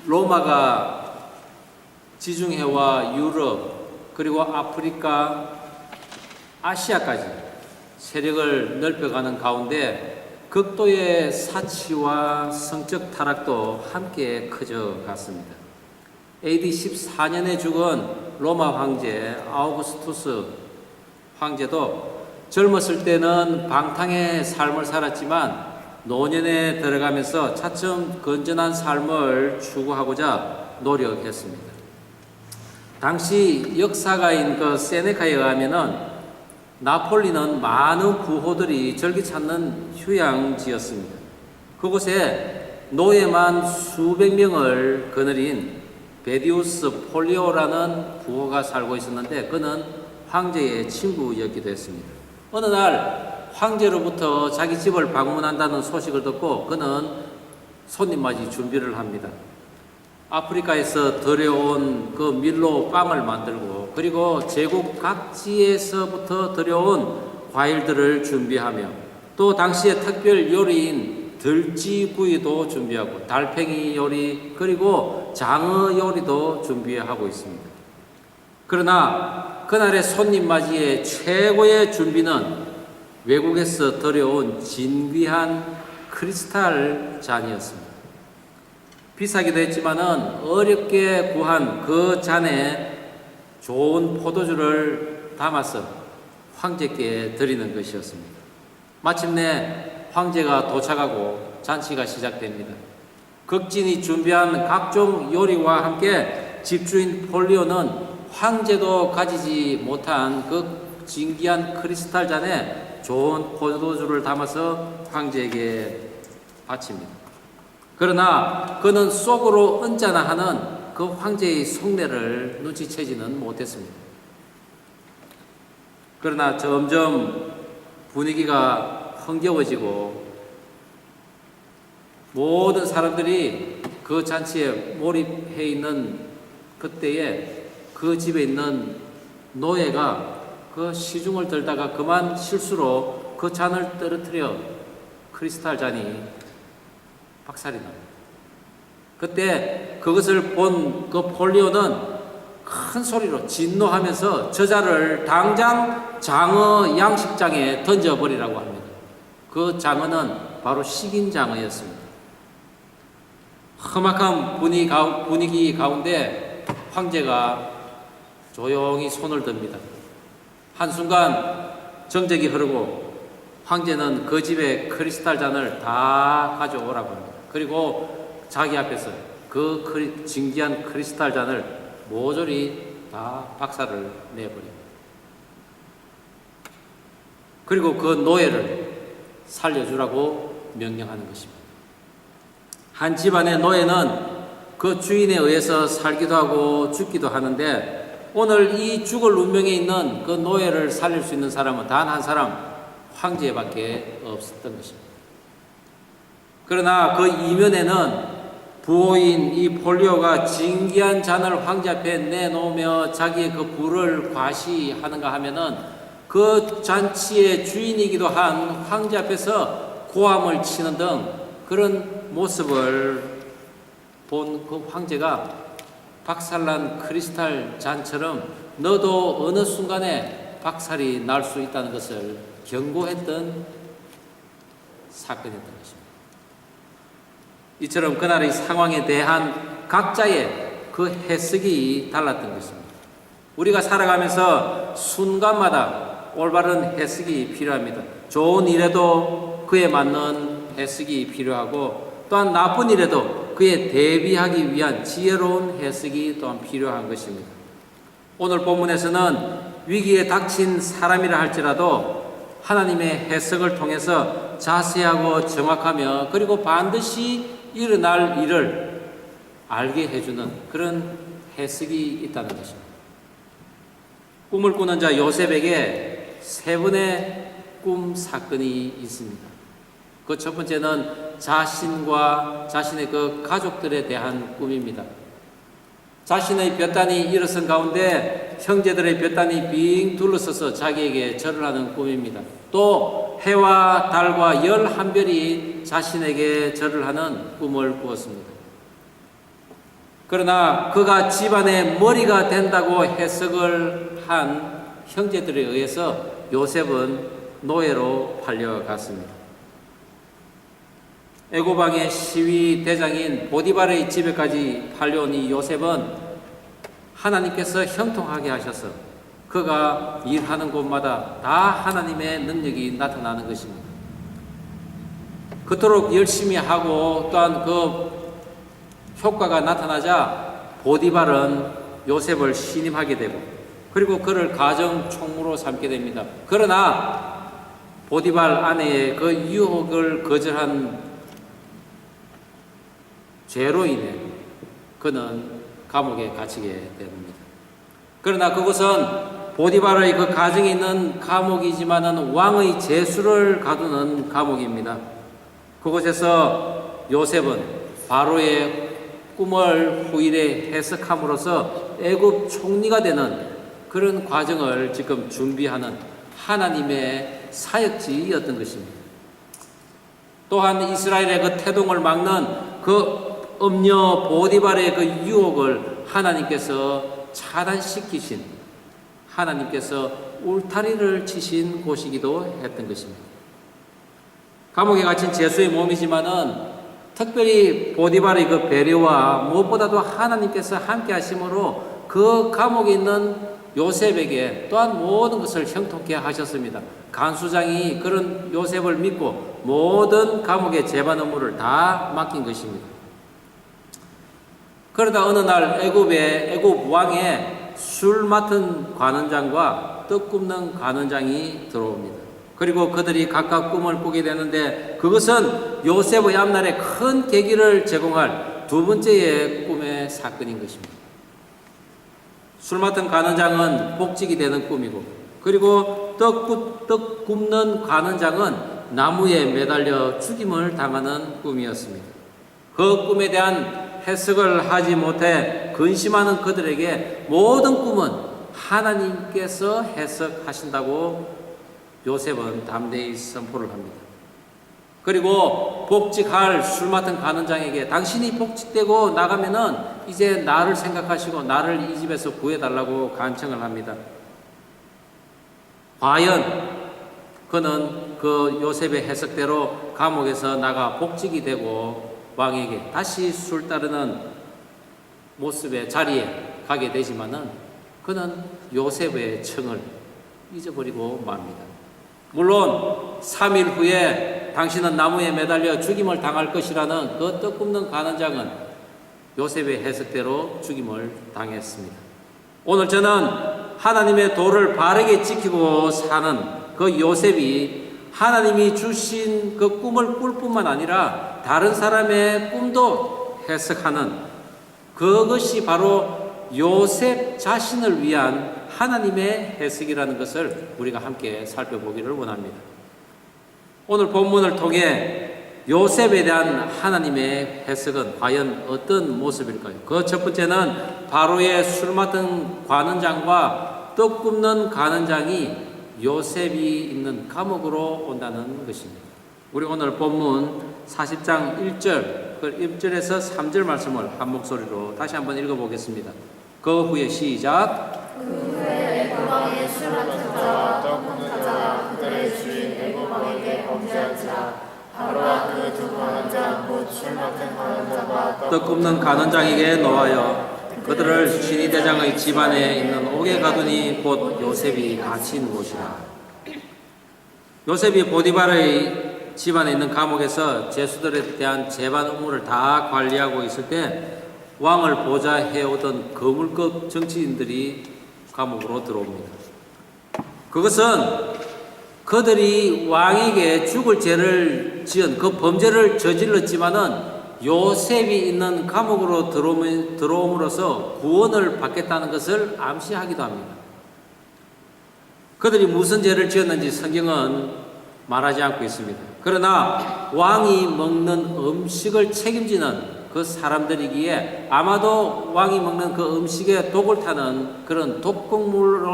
로마가 지중해와 유럽 그리고 아프리카, 아시아까지 세력을 넓혀가는 가운데 극도의 사치와 성적 타락도 함께 커져갔습니다. AD 14년에 죽은 로마 황제 아우구스투스 황제도 젊었을 때는 방탕의 삶을 살았지만 노년에 들어가면서 차츰 건전한 삶을 추구하고자 노력했습니다. 당시 역사가인 그 세네카에 의하면은 나폴리는 많은 부호들이 절기 찾는 휴양지였습니다. 그곳에 노예만 수백 명을 거느린 베디우스 폴리오라는 부호가 살고 있었는데 그는 황제의 친구였기도 했습니다. 어느 날 황제로부터 자기 집을 방문한다는 소식을 듣고 그는 손님 맞이 준비를 합니다. 아프리카에서 들여온 그 밀로 빵을 만들고 그리고 제국 각지에서부터 들여온 과일들을 준비하며 또 당시의 특별 요리인 들쥐구이도 준비하고 달팽이 요리 그리고 장어 요리도 준비하고 있습니다. 그러나 그날의 손님 맞이의 최고의 준비는 외국에서 들여온 진귀한 크리스탈 잔이었습니다. 비싸기도 했지만은 어렵게 구한 그 잔에 좋은 포도주를 담아서 황제께 드리는 것이었습니다. 마침내 황제가 도착하고 잔치가 시작됩니다. 극진히 준비한 각종 요리와 함께 집주인 폴리오는 황제도 가지지 못한 그 진귀한 크리스탈 잔에 좋은 포도주를 담아서 황제에게 바칩니다. 그러나 그는 속으로 언짢아 하는 그 황제의 속내를 눈치채지는 못했습니다. 그러나 점점 분위기가 흥겨워지고 모든 사람들이 그 잔치에 몰입해 있는 그때에 그 집에 있는 노예가 그 시중을 들다가 그만 실수로 그 잔을 떨어뜨려 크리스탈 잔이 박살이 납니다. 그때 그것을 본 그 폴리오는 큰 소리로 진노하면서 저자를 당장 장어 양식장에 던져버리라고 합니다. 그 장어는 바로 식인 장어였습니다. 험악한 분위기 가운데 황제가 조용히 손을 듭니다. 한순간 정적이 흐르고 황제는 그 집의 크리스탈 잔을 다 가져오라고 합니다. 그리고 자기 앞에서 그 진귀한 크리스탈 잔을 모조리 다 박살을 내버립니다. 그리고 그 노예를 살려주라고 명령하는 것입니다. 한 집안의 노예는 그 주인에 의해서 살기도 하고 죽기도 하는데 오늘 이 죽을 운명에 있는 그 노예를 살릴 수 있는 사람은 단 한 사람, 황제밖에 없었던 것입니다. 그러나 그 이면에는 부호인 이 폴리오가 진귀한 잔을 황제 앞에 내놓으며 자기의 그 부를 과시하는가 하면은 그 잔치의 주인이기도 한 황제 앞에서 고함을 치는 등 그런 모습을 본 그 황제가 박살난 크리스탈 잔처럼 너도 어느 순간에 박살이 날 수 있다는 것을 경고했던 사건이었던 것입니다. 이처럼 그날의 상황에 대한 각자의 그 해석이 달랐던 것입니다. 우리가 살아가면서 순간마다 올바른 해석이 필요합니다. 좋은 일에도 그에 맞는 해석이 필요하고 또한 나쁜 일에도 그에 대비하기 위한 지혜로운 해석이 또한 필요한 것입니다. 오늘 본문에서는 위기에 닥친 사람이라 할지라도 하나님의 해석을 통해서 자세하고 정확하며 그리고 반드시 일어날 일을 알게 해주는 그런 해석이 있다는 것입니다. 꿈을 꾸는 자 요셉에게 세 번의 꿈 사건이 있습니다. 그 첫 번째는 자신과 자신의 그 가족들에 대한 꿈입니다. 자신의 볕단이 일어선 가운데 형제들의 볕단이 빙 둘러서서 자기에게 절을 하는 꿈입니다. 또 해와 달과 11별이 자신에게 절을 하는 꿈을 꾸었습니다. 그러나 그가 집안의 머리가 된다고 해석을 한 형제들에 의해서 요셉은 노예로 팔려갔습니다. 애굽 왕의 시위 대장인 보디발의 집에까지 팔려온 이 요셉은 하나님께서 형통하게 하셔서 그가 일하는 곳마다 다 하나님의 능력이 나타나는 것입니다. 그토록 열심히 하고 또한 그 효과가 나타나자 보디발은 요셉을 신임하게 되고 그리고 그를 가정 총무로 삼게 됩니다. 그러나 보디발 아내의 그 유혹을 거절한 죄로 인해 그는 감옥에 갇히게 됩니다. 그러나 그것은 보디발의 그 가정에 있는 감옥이지만은 왕의 제수를 가두는 감옥입니다. 그곳에서 요셉은 바로의 꿈을 후일에 해석함으로써 애굽 총리가 되는 그런 과정을 지금 준비하는 하나님의 사역지였던 것입니다. 또한 이스라엘의 그 태동을 막는 그 음녀 보디발의 그 유혹을 하나님께서 차단시키신, 하나님께서 울타리를 치신 곳이기도 했던 것입니다. 감옥에 갇힌 제수의 몸이지만은 특별히 보디발의 그 배려와 무엇보다도 하나님께서 함께 하심으로 그 감옥에 있는 요셉에게 또한 모든 것을 형통케 하셨습니다. 간수장이 그런 요셉을 믿고 모든 감옥의 재반 업무를 다 맡긴 것입니다. 그러다 어느 날 애굽 왕의 술 맡은 관원장과 떡 굽는 관원장이 들어옵니다. 그리고 그들이 각각 꿈을 꾸게 되는데 그것은 요셉의 앞날에 큰 계기를 제공할 두 번째의 꿈의 사건인 것입니다. 술 맡은 관원장은 복직이 되는 꿈이고 그리고 떡 굽는 관원장은 나무에 매달려 죽임을 당하는 꿈이었습니다. 그 꿈에 대한 해석을 하지 못해 근심하는 그들에게 모든 꿈은 하나님께서 해석하신다고 요셉은 담대히 선포를 합니다. 그리고 복직할 술 맡은 관원장에게 당신이 복직되고 나가면은 이제 나를 생각하시고 나를 이 집에서 구해달라고 간청을 합니다. 과연 그는 그 요셉의 해석대로 감옥에서 나가 복직이 되고 왕에게 다시 술 따르는 모습의 자리에 가게 되지만은 그는 요셉의 청을 잊어버리고 맙니다. 물론 3일 후에 당신은 나무에 매달려 죽임을 당할 것이라는 그 떡 굽는 관원장은 요셉의 해석대로 죽임을 당했습니다. 오늘 저는 하나님의 도를 바르게 지키고 사는 그 요셉이 하나님이 주신 그 꿈을 꿀 뿐만 아니라 다른 사람의 꿈도 해석하는 그것이 바로 요셉 자신을 위한 하나님의 해석이라는 것을 우리가 함께 살펴보기를 원합니다. 오늘 본문을 통해 요셉에 대한 하나님의 해석은 과연 어떤 모습일까요? 그 첫 번째는 바로의 술 맡은 관원장과 떡 굽는 관원장이 요셉이 있는 감옥으로 온다는 것입니다. 우리 오늘 본문 40장 1절, 1절에서 3절 말씀을 한 목소리로 다시 한번 읽어보겠습니다. 그 후에 시작. 그 후에 애굽 왕의 술 맡은 자와 떡 굽는 자가 그들의 주인 애굽 왕에게 범죄한지라. 바로와 그 두 관원장 곧 술 맡은 관원장과 떡 굽는 관원장에게 놓아여 그들을 신위대장의 집안에 있는 옥에 가두니 곧 요셉이 갇힌 곳이라. 요셉이 보디발의 집안에 있는 감옥에서 제수들에 대한 재반 업무를 다 관리하고 있을 때 왕을 보좌해오던 거물급 정치인들이 감옥으로 들어옵니다. 그것은 그들이 왕에게 죽을 죄를 지은 그 범죄를 저질렀지만은 요셉이 있는 감옥으로 들어옴으로써 구원을 받겠다는 것을 암시하기도 합니다. 그들이 무슨 죄를 지었는지 성경은 말하지 않고 있습니다. 그러나 왕이 먹는 음식을 책임지는 그 사람들이기에 아마도 왕이 먹는 그 음식에 독을 타는 그런 독극물에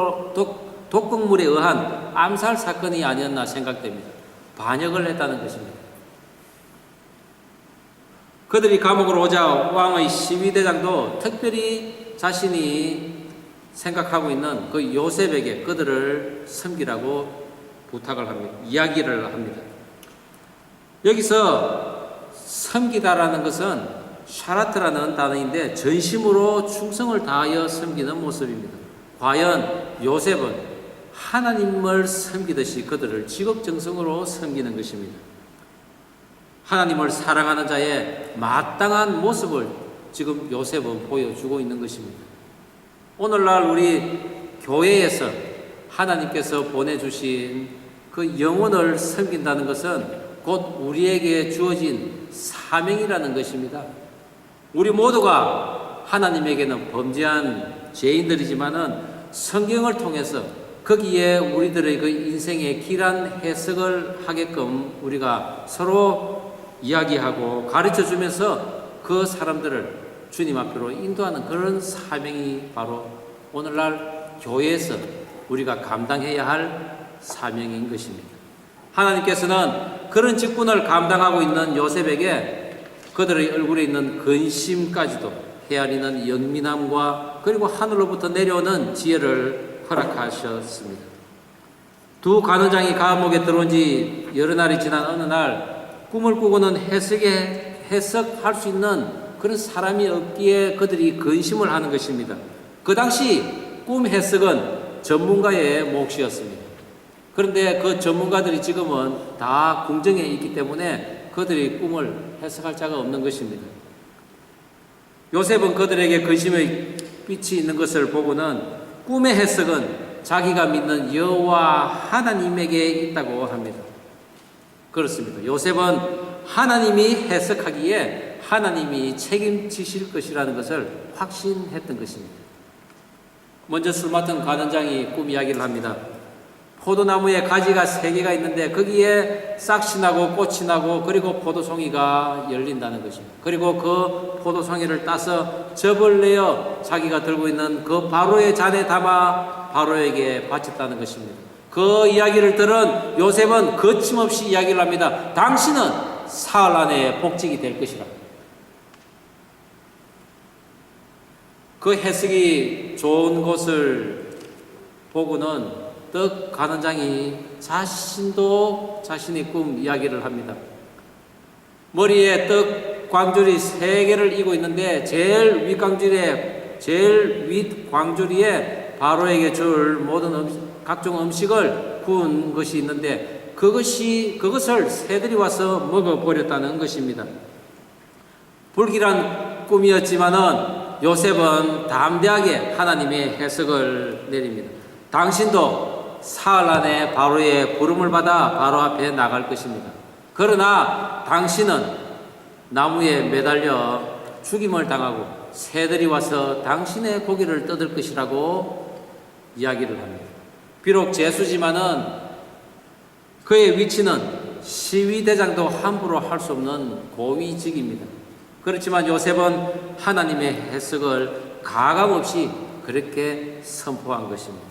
의한 암살 사건이 아니었나 생각됩니다. 반역을 했다는 것입니다. 그들이 감옥으로 오자 왕의 시위대장도 특별히 자신이 생각하고 있는 그 요셉에게 그들을 섬기라고 부탁을 합니다. 이야기를 합니다. 여기서 섬기다라는 것은 샤라트라는 단어인데 전심으로 충성을 다하여 섬기는 모습입니다. 과연 요셉은 하나님을 섬기듯이 그들을 지극정성으로 섬기는 것입니다. 하나님을 사랑하는 자의 마땅한 모습을 지금 요셉은 보여주고 있는 것입니다. 오늘날 우리 교회에서 하나님께서 보내주신 그 영혼을 섬긴다는 것은 곧 우리에게 주어진 사명이라는 것입니다. 우리 모두가 하나님에게는 범죄한 죄인들이지만은 성경을 통해서 거기에 우리들의 그 인생의 길한 해석을 하게끔 우리가 서로 이야기하고 가르쳐 주면서 그 사람들을 주님 앞으로 인도하는 그런 사명이 바로 오늘날 교회에서 우리가 감당해야 할 사명인 것입니다. 하나님께서는 그런 직분을 감당하고 있는 요셉에게 그들의 얼굴에 있는 근심까지도 헤아리는 영민함과 그리고 하늘로부터 내려오는 지혜를 허락하셨습니다. 두 간원장이 감옥에 들어온 지 여러 날이 지난 어느 날 꿈을 꾸고는 해석할 수 있는 그런 사람이 없기에 그들이 근심을 하는 것입니다. 그 당시 꿈 해석은 전문가의 몫이었습니다. 그런데 그 전문가들이 지금은 다 궁정에 있기 때문에 그들이 꿈을 해석할 자가 없는 것입니다. 요셉은 그들에게 근심의 빛이 있는 것을 보고는 꿈의 해석은 자기가 믿는 여호와 하나님에게 있다고 합니다. 그렇습니다. 요셉은 하나님이 해석하기에 하나님이 책임지실 것이라는 것을 확신했던 것입니다. 먼저 술 맡은 간원장이 꿈 이야기를 합니다. 포도나무에 가지가 3개가 있는데 거기에 싹이 나고 꽃이 나고 그리고 포도송이가 열린다는 것입니다. 그리고 그 포도송이를 따서 즙을 내어 자기가 들고 있는 그 바로의 잔에 담아 바로에게 바쳤다는 것입니다. 그 이야기를 들은 요셉은 거침없이 이야기를 합니다. 당신은 사흘 안에 복직이 될 것이라. 그 해석이 좋은 것을 보고는 떡 간원장이 자신도 자신의 꿈 이야기를 합니다. 머리에 떡 광주리 3개를 이고 있는데 제일 윗 광주리에 바로에게 줄 모든 각종 음식을 구운 것이 있는데 그것을 새들이 와서 먹어버렸다는 것입니다. 불길한 꿈이었지만은 요셉은 담대하게 하나님의 해석을 내립니다. 당신도 사흘 안에 바로의 부름을 받아 바로 앞에 나갈 것입니다. 그러나 당신은 나무에 매달려 죽임을 당하고 새들이 와서 당신의 고기를 뜯을 것이라고 이야기를 합니다. 비록 죄수지만은 그의 위치는 시위대장도 함부로 할 수 없는 고위직입니다. 그렇지만 요셉은 하나님의 해석을 가감없이 그렇게 선포한 것입니다.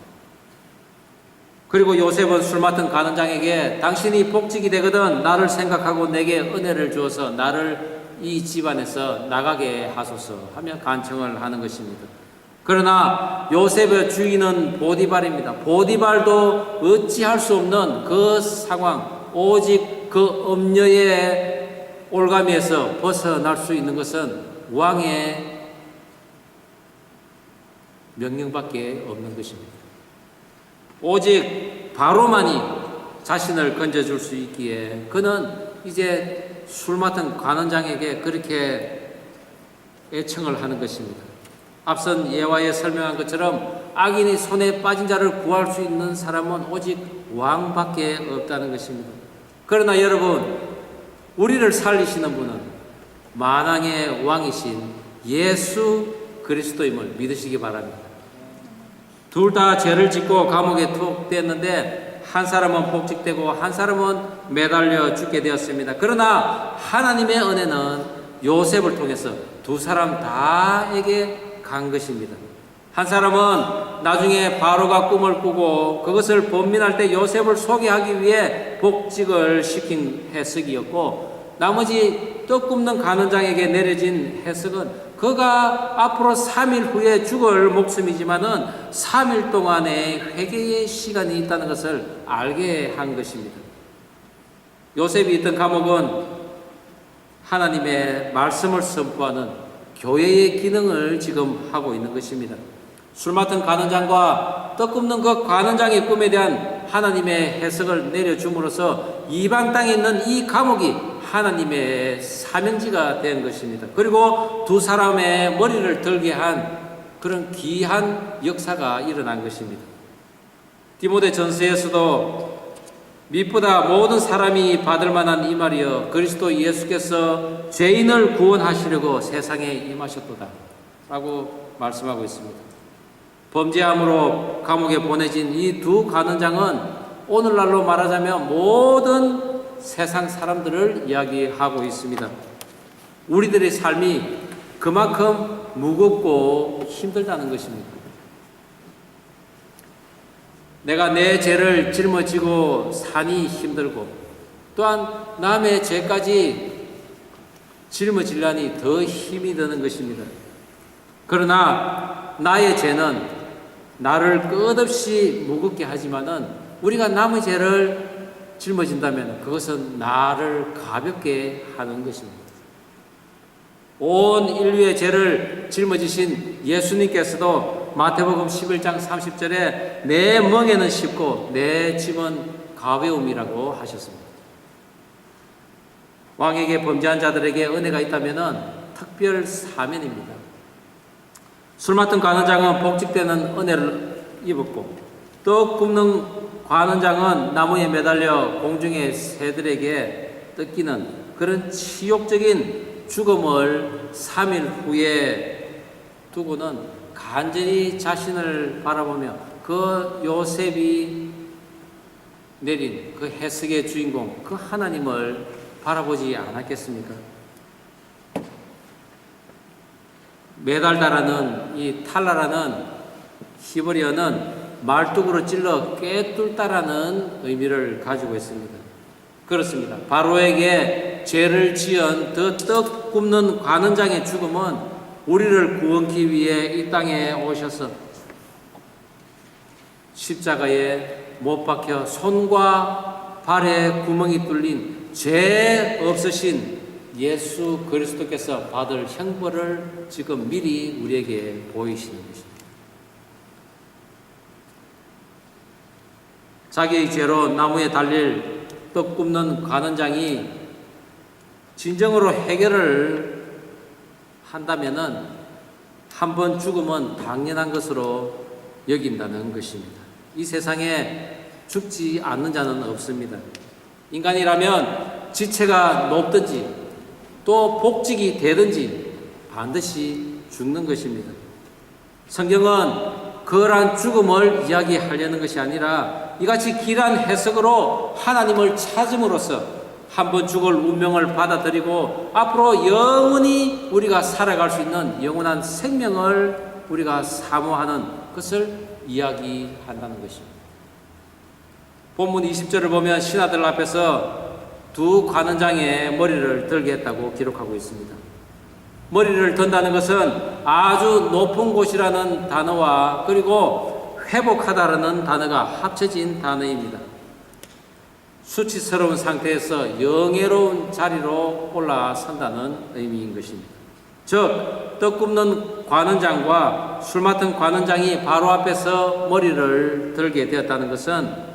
그리고 요셉은 술 맡은 간원장에게 당신이 복직이 되거든 나를 생각하고 내게 은혜를 주어서 나를 이 집안에서 나가게 하소서 하며 간청을 하는 것입니다. 그러나 요셉의 주인은 보디발입니다. 보디발도 어찌할 수 없는 그 상황, 오직 그 엄녀의 올가미에서 벗어날 수 있는 것은 왕의 명령밖에 없는 것입니다. 오직 바로만이 자신을 건져줄 수 있기에 그는 이제 술 맡은 간원장에게 그렇게 애청을 하는 것입니다. 앞선 예화에 설명한 것처럼 악인이 손에 빠진 자를 구할 수 있는 사람은 오직 왕밖에 없다는 것입니다. 그러나 여러분, 우리를 살리시는 분은 만왕의 왕이신 예수 그리스도임을 믿으시기 바랍니다. 둘 다 죄를 짓고 감옥에 투옥됐는데 한 사람은 복직되고 한 사람은 매달려 죽게 되었습니다. 그러나 하나님의 은혜는 요셉을 통해서 두 사람 다에게 간 것입니다. 한 사람은 나중에 바로가 꿈을 꾸고 그것을 번민할 때 요셉을 소개하기 위해 복직을 시킨 해석이었고, 나머지 떡 굽는 간원장에게 내려진 해석은 그가 앞으로 3일 후에 죽을 목숨이지만은 3일 동안의 회개의 시간이 있다는 것을 알게 한 것입니다. 요셉이 있던 감옥은 하나님의 말씀을 선포하는 교회의 기능을 지금 하고 있는 것입니다. 술 맡은 간원장과 떡 굽는 그 간원장의 꿈에 대한 하나님의 해석을 내려줌으로써 이방 땅에 있는 이 감옥이 하나님의 사명지가 된 것입니다. 그리고 두 사람의 머리를 들게 한 그런 귀한 역사가 일어난 것입니다. 디모데 전서에서도 밑보다 모든 사람이 받을 만한 이 말이여 그리스도 예수께서 죄인을 구원하시려고 세상에 임하셨도다 라고 말씀하고 있습니다. 범죄함으로 감옥에 보내진 이 두 간원장은 오늘날로 말하자면 모든 세상 사람들을 이야기하고 있습니다. 우리들의 삶이 그만큼 무겁고 힘들다는 것입니다. 내가 내 죄를 짊어지고 사니 힘들고 또한 남의 죄까지 짊어지려니 더 힘이 드는 것입니다. 그러나 나의 죄는 나를 끝없이 무겁게 하지만은 우리가 남의 죄를 짊어진다면 그것은 나를 가볍게 하는 것입니다. 온 인류의 죄를 짊어지신 예수님께서도 마태복음 11장 30절에 내 멍에는 쉽고 내 짐은 가벼움이라고 하셨습니다. 왕에게 범죄한 자들에게 은혜가 있다면 특별 사면입니다. 술 맡은 간원장은 복직되는 은혜를 입었고 떡 굽는 간원장은 나무에 매달려 공중의 새들에게 뜯기는 그런 치욕적인 죽음을 3일 후에 두고는 간절히 자신을 바라보며 그 요셉이 내린 그 해석의 주인공 그 하나님을 바라보지 않았겠습니까? 메달다라는 이 탈라라는 히브리어는 말뚝으로 찔러 꿰뚫다라는 의미를 가지고 있습니다. 그렇습니다. 바로에게 죄를 지은 그 떡 굽는 간원장의 죽음은 우리를 구원하기 위해 이 땅에 오셔서 십자가에 못 박혀 손과 발에 구멍이 뚫린 죄 없으신 예수 그리스도께서 받을 형벌을 지금 미리 우리에게 보이시는 것입니다. 자기의 죄로 나무에 달릴 떡 굽는 간원장이 진정으로 해결을 한다면은 한 번 죽음은 당연한 것으로 여긴다는 것입니다. 이 세상에 죽지 않는 자는 없습니다. 인간이라면 지체가 높든지 또 복직이 되든지 반드시 죽는 것입니다. 성경은 그러한 죽음을 이야기하려는 것이 아니라 이같이 길한 해석으로 하나님을 찾음으로써 한 번 죽을 운명을 받아들이고 앞으로 영원히 우리가 살아갈 수 있는 영원한 생명을 우리가 사모하는 것을 이야기한다는 것입니다. 본문 20절을 보면 신하들 앞에서 두 간원장의 머리를 들게 했다고 기록하고 있습니다. 머리를 든다는 것은 아주 높은 곳이라는 단어와 그리고 회복하다라는 단어가 합쳐진 단어입니다. 수치스러운 상태에서 영예로운 자리로 올라선다는 의미인 것입니다. 즉, 떡 굽는 관원장과 술 맡은 관원장이 바로 앞에서 머리를 들게 되었다는 것은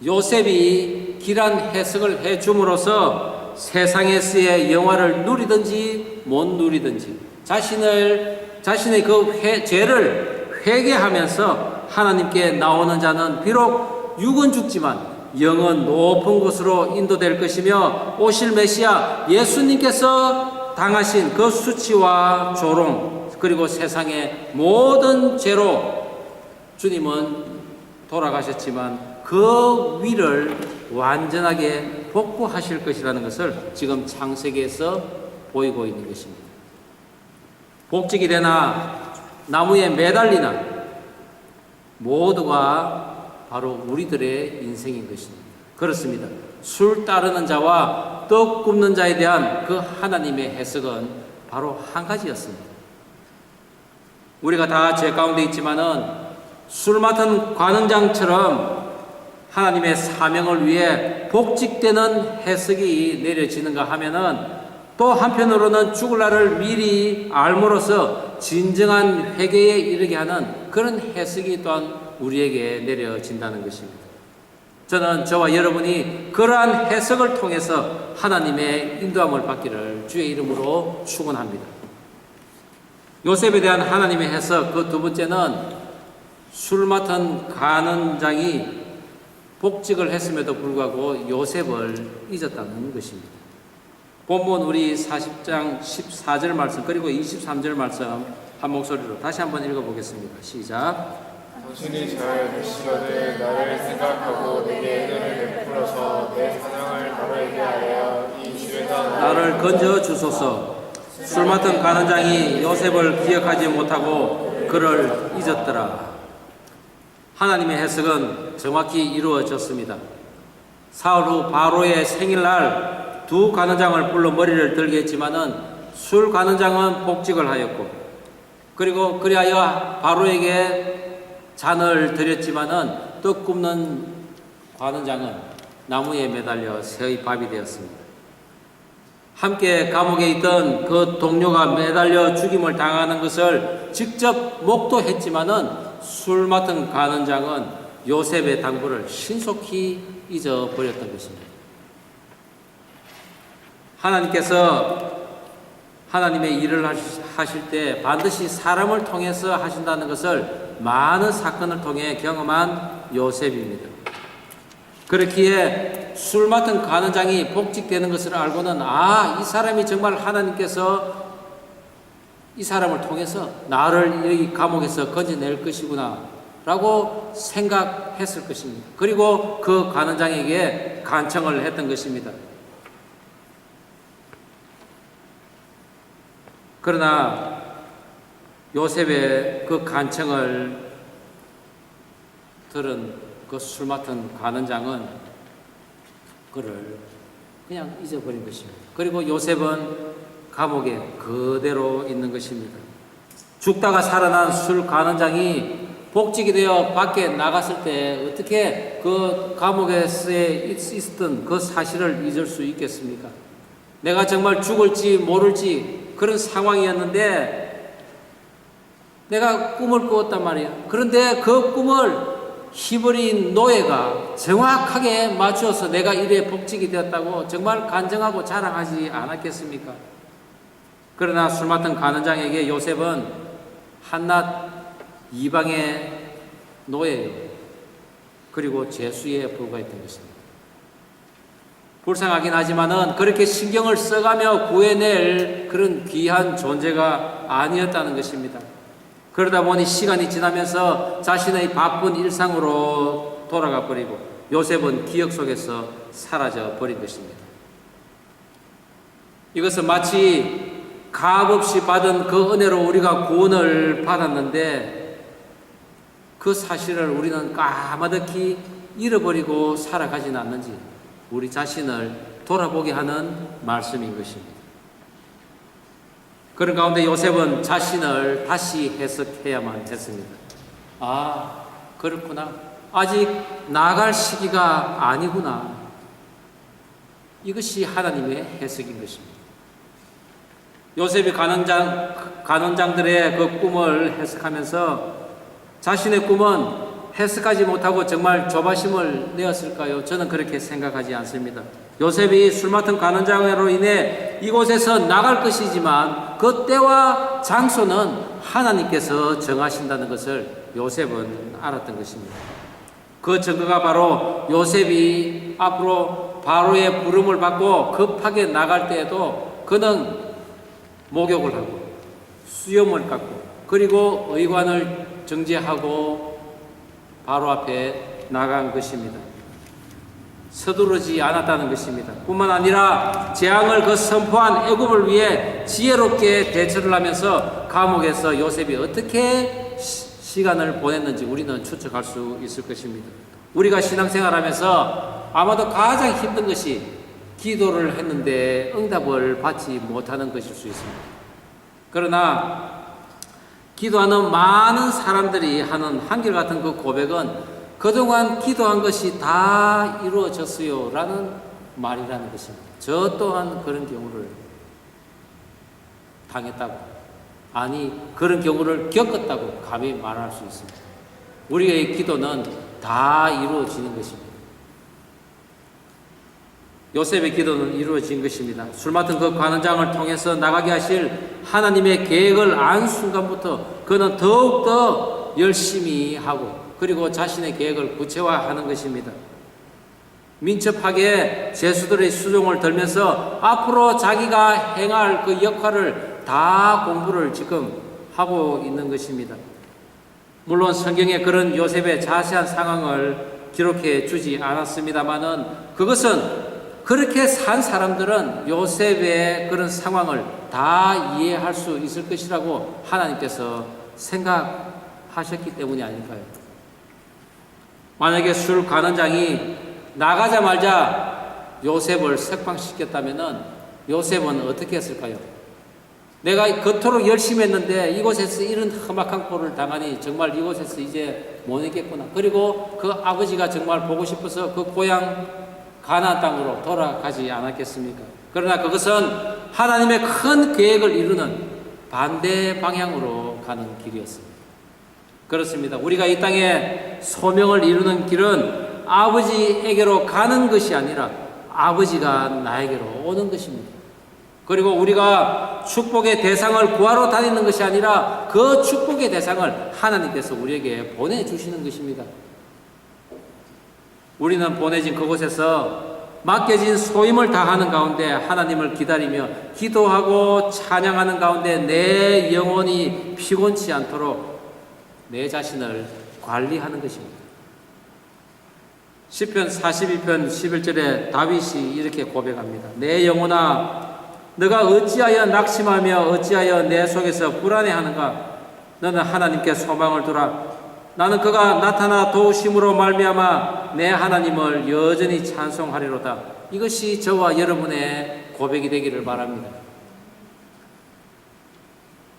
요셉이 길한 해석을 해줌으로써 세상에서의 영화를 누리든지 못 누리든지 자신의 그 죄를 회개하면서 하나님께 나오는 자는 비록 육은 죽지만 영은 높은 곳으로 인도될 것이며 오실 메시아 예수님께서 당하신 그 수치와 조롱 그리고 세상의 모든 죄로 주님은 돌아가셨지만 그 위를 완전하게 복구하실 것이라는 것을 지금 창세기에서 보이고 있는 것입니다. 복직이 되나 나무에 매달리나 모두가 바로 우리들의 인생인 것입니다. 그렇습니다. 술 따르는 자와 떡 굽는 자에 대한 그 하나님의 해석은 바로 한 가지였습니다. 우리가 다 죄 가운데 있지만은 술 맡은 관원장처럼 하나님의 사명을 위해 복직되는 해석이 내려지는가 하면은 또 한편으로는 죽을 날을 미리 알므로써 진정한 회개에 이르게 하는 그런 해석이 또한 우리에게 내려진다는 것입니다. 저는 저와 여러분이 그러한 해석을 통해서 하나님의 인도함을 받기를 주의 이름으로 축원합니다. 요셉에 대한 하나님의 해석 그 두 번째는 술 맡은 간원장이 복직을 했음에도 불구하고 요셉을 잊었다는 것입니다. 본문 우리 40장 14절 말씀 그리고 23절 말씀 한 목소리로 다시 한번 읽어보겠습니다. 시작. 당신이 잘 되시거든 나를 생각하고 내게 은혜를 베풀어서 내 사명을 바르게 하여 이 집에서 나를 건져 주소서. 술 맡은 간원장이 요셉을 기억하지 못하고 그를 잊었더라. 하나님의 해석은 정확히 이루어졌습니다. 사흘 후 바로의 생일날 두 간원장을 불러 머리를 들게 했지만은 술 간원장은 복직을 하였고 그리고 그리하여 바로에게 잔을 드렸지만은 떡 굽는 관원장은 나무에 매달려 새의 밥이 되었습니다. 함께 감옥에 있던 그 동료가 매달려 죽임을 당하는 것을 직접 목도했지만은 술 맡은 관원장은 요셉의 당부를 신속히 잊어버렸던 것입니다. 하나님께서 하나님의 일을 하실 때 반드시 사람을 통해서 하신다는 것을 많은 사건을 통해 경험한 요셉입니다. 그렇기에 술 맡은 간원장이 복직되는 것을 알고는 이 사람이 정말 하나님께서 이 사람을 통해서 나를 이 감옥에서 건져낼 것이구나 라고 생각했을 것입니다. 그리고 그 간원장에게 간청을 했던 것입니다. 그러나 요셉의 그 간청을 들은 그 술 맡은 간원장은 그를 그냥 잊어버린 것입니다. 그리고 요셉은 감옥에 그대로 있는 것입니다. 죽다가 살아난 술 간원장이 복직이 되어 밖에 나갔을 때 어떻게 그 감옥에 있었던 그 사실을 잊을 수 있겠습니까? 내가 정말 죽을지 모를지 그런 상황이었는데 내가 꿈을 꾸었단 말이야. 그런데 그 꿈을 히브리인 노예가 정확하게 맞추어서 내가 이래 복직이 되었다고 정말 간증하고 자랑하지 않았겠습니까? 그러나 술 맡은 간원장에게 요셉은 한낱 이방의 노예요. 그리고 죄수에 불과했던 것입니다. 불쌍하긴 하지만은 그렇게 신경을 써가며 구해낼 그런 귀한 존재가 아니었다는 것입니다. 그러다 보니 시간이 지나면서 자신의 바쁜 일상으로 돌아가 버리고 요셉은 기억 속에서 사라져 버린 것입니다. 이것은 마치 값없이 받은 그 은혜로 우리가 구원을 받았는데 그 사실을 우리는 까마득히 잃어버리고 살아가지는 않는지 우리 자신을 돌아보게 하는 말씀인 것입니다. 그런 가운데 요셉은 자신을 다시 해석해야만 했습니다. 그렇구나. 아직 나아갈 시기가 아니구나. 이것이 하나님의 해석인 것입니다. 요셉이 간원장들의 그 꿈을 해석하면서 자신의 꿈은 해석하지 못하고 정말 조바심을 내었을까요? 저는 그렇게 생각하지 않습니다. 요셉이 술 맡은 간원장으로 인해 이곳에서 나갈 것이지만 그 때와 장소는 하나님께서 정하신다는 것을 요셉은 알았던 것입니다. 그 증거가 바로 요셉이 앞으로 바로의 부름을 받고 급하게 나갈 때에도 그는 목욕을 하고 수염을 깎고 그리고 의관을 정제하고 바로 앞에 나간 것입니다. 서두르지 않았다는 것입니다. 뿐만 아니라 재앙을 그 선포한 애굽을 위해 지혜롭게 대처를 하면서 감옥에서 요셉이 어떻게 시간을 보냈는지 우리는 추측할 수 있을 것입니다. 우리가 신앙생활하면서 아마도 가장 힘든 것이 기도를 했는데 응답을 받지 못하는 것일 수 있습니다. 그러나 기도하는 많은 사람들이 하는 한결같은 그 고백은 그동안 기도한 것이 다 이루어졌어요 라는 말이라는 것입니다. 저 또한 그런 경우를 당했다고, 아니 그런 경우를 겪었다고 감히 말할 수 있습니다. 우리의 기도는 다 이루어지는 것입니다. 요셉의 기도는 이루어진 것입니다. 술 맡은 그 관원장을 통해서 나가게 하실 하나님의 계획을 안 순간부터 그는 더욱더 열심히 하고 그리고 자신의 계획을 구체화하는 것입니다. 민첩하게 제수들의 수종을 들면서 앞으로 자기가 행할 그 역할을 다 공부를 지금 하고 있는 것입니다. 물론 성경에 그런 요셉의 자세한 상황을 기록해 주지 않았습니다만은 그것은 그렇게 산 사람들은 요셉의 그런 상황을 다 이해할 수 있을 것이라고 하나님께서 생각하셨기 때문이 아닐까요? 만약에 술 관원장이 나가자마자 요셉을 석방시켰다면은 요셉은 어떻게 했을까요? 내가 그토록 열심히 했는데 이곳에서 이런 험악한 꼴을 당하니 정말 이곳에서 이제 못 있겠구나. 그리고 그 아버지가 정말 보고 싶어서 그 고향 가나안 땅으로 돌아가지 않았겠습니까? 그러나 그것은 하나님의 큰 계획을 이루는 반대 방향으로 가는 길이었습니다. 그렇습니다. 우리가 이 땅에 소명을 이루는 길은 아버지에게로 가는 것이 아니라 아버지가 나에게로 오는 것입니다. 그리고 우리가 축복의 대상을 구하러 다니는 것이 아니라 그 축복의 대상을 하나님께서 우리에게 보내주시는 것입니다. 우리는 보내진 그곳에서 맡겨진 소임을 다하는 가운데 하나님을 기다리며 기도하고 찬양하는 가운데 내 영혼이 피곤치 않도록 내 자신을 관리하는 것입니다. 시편 42편 11절에 다윗이 이렇게 고백합니다. 내 영혼아 너가 어찌하여 낙심하며 어찌하여 내 속에서 불안해하는가? 너는 하나님께 소망을 두라. 나는 그가 나타나 도우심으로 말미암아 내 하나님을 여전히 찬송하리로다. 이것이 저와 여러분의 고백이 되기를 바랍니다.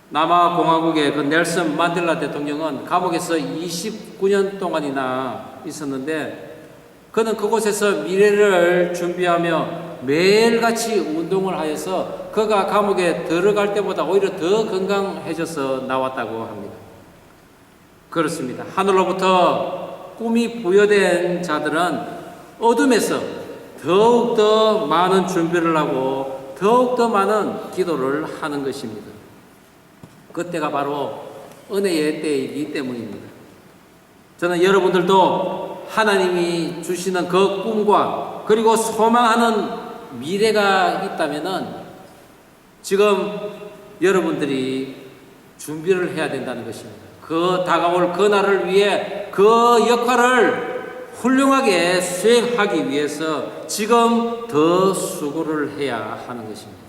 남아공화국의 그 넬슨 만델라 대통령은 감옥에서 29년 동안이나 있었는데 그는 그곳에서 미래를 준비하며 매일같이 운동을 하여서 그가 감옥에 들어갈 때보다 오히려 더 건강해져서 나왔다고 합니다. 그렇습니다. 하늘로부터 꿈이 부여된 자들은 어둠에서 더욱더 많은 준비를 하고 더욱더 많은 기도를 하는 것입니다. 그때가 바로 은혜의 때이기 때문입니다. 저는 여러분들도 하나님이 주시는 그 꿈과 그리고 소망하는 미래가 있다면은 지금 여러분들이 준비를 해야 된다는 것입니다. 그 다가올 그날을 위해 그 역할을 훌륭하게 수행하기 위해서 지금 더 수고를 해야 하는 것입니다.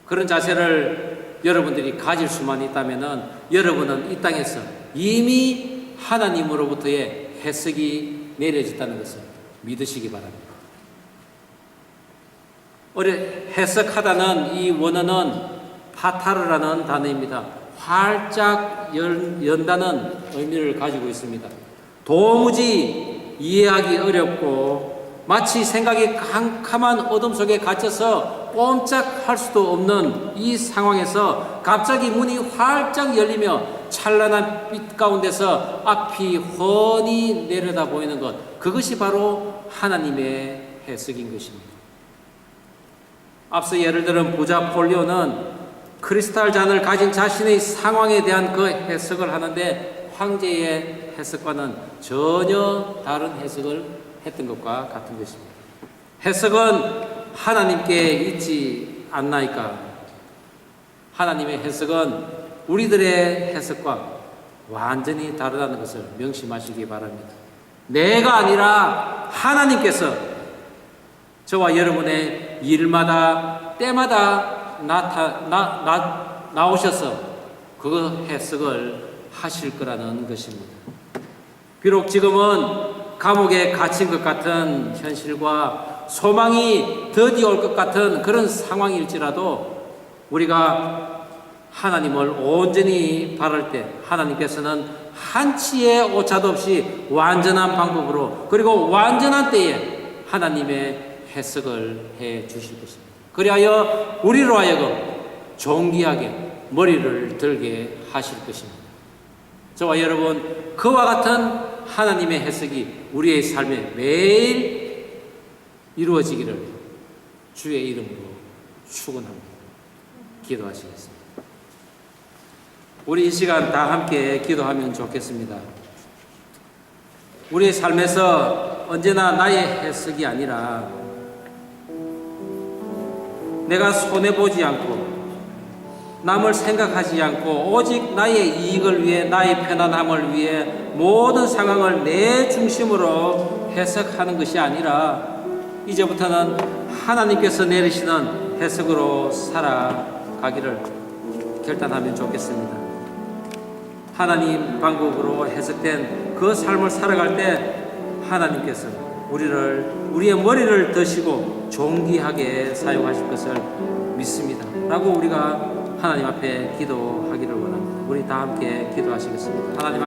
그런 자세를 여러분들이 가질 수만 있다면은 여러분은 이 땅에서 이미 하나님으로부터의 해석이 내려졌다는 것을 믿으시기 바랍니다. 해석하다는 이 원어는 파타르라는 단어입니다. 활짝 연다는 의미를 가지고 있습니다. 도무지 이해하기 어렵고 마치 생각이 캄캄한 어둠 속에 갇혀서 꼼짝할 수도 없는 이 상황에서 갑자기 문이 활짝 열리며 찬란한 빛 가운데서 앞이 훤히 내려다 보이는 것, 그것이 바로 하나님의 해석인 것입니다. 앞서 예를 들은 부자 폴리오는 크리스탈 잔을 가진 자신의 상황에 대한 그 해석을 하는데 황제의 해석과는 전혀 다른 해석을 했던 것과 같은 것입니다. 해석은 하나님께 있지 않나이까? 하나님의 해석은 우리들의 해석과 완전히 다르다는 것을 명심하시기 바랍니다. 내가 아니라 하나님께서 저와 여러분의 일마다 때마다 나오셔서 그 해석을 하실 거라는 것입니다. 비록 지금은 감옥에 갇힌 것 같은 현실과 소망이 더디 올 것 같은 그런 상황일지라도 우리가 하나님을 온전히 바랄 때 하나님께서는 한치의 오차도 없이 완전한 방법으로 그리고 완전한 때에 하나님의 해석을 해 주실 것입니다. 그리하여 우리로 하여금 존귀하게 머리를 들게 하실 것입니다. 저와 여러분, 그와 같은 하나님의 해석이 우리의 삶에 매일 이루어지기를 주의 이름으로 축원합니다. 기도하시겠습니다. 우리 이 시간 다 함께 기도하면 좋겠습니다. 우리의 삶에서 언제나 나의 해석이 아니라 내가 손해보지 않고 남을 생각하지 않고 오직 나의 이익을 위해 나의 편안함을 위해 모든 상황을 내 중심으로 해석하는 것이 아니라 이제부터는 하나님께서 내리시는 해석으로 살아가기를 결단하면 좋겠습니다. 하나님 방법으로 해석된 그 삶을 살아갈 때 하나님께서 우리의 머리를 드시고 존귀하게 사용하실 것을 믿습니다. 라고 우리가 하나님 앞에 기도하기를 원합니다. 우리 다 함께 기도하시겠습니다. 하나님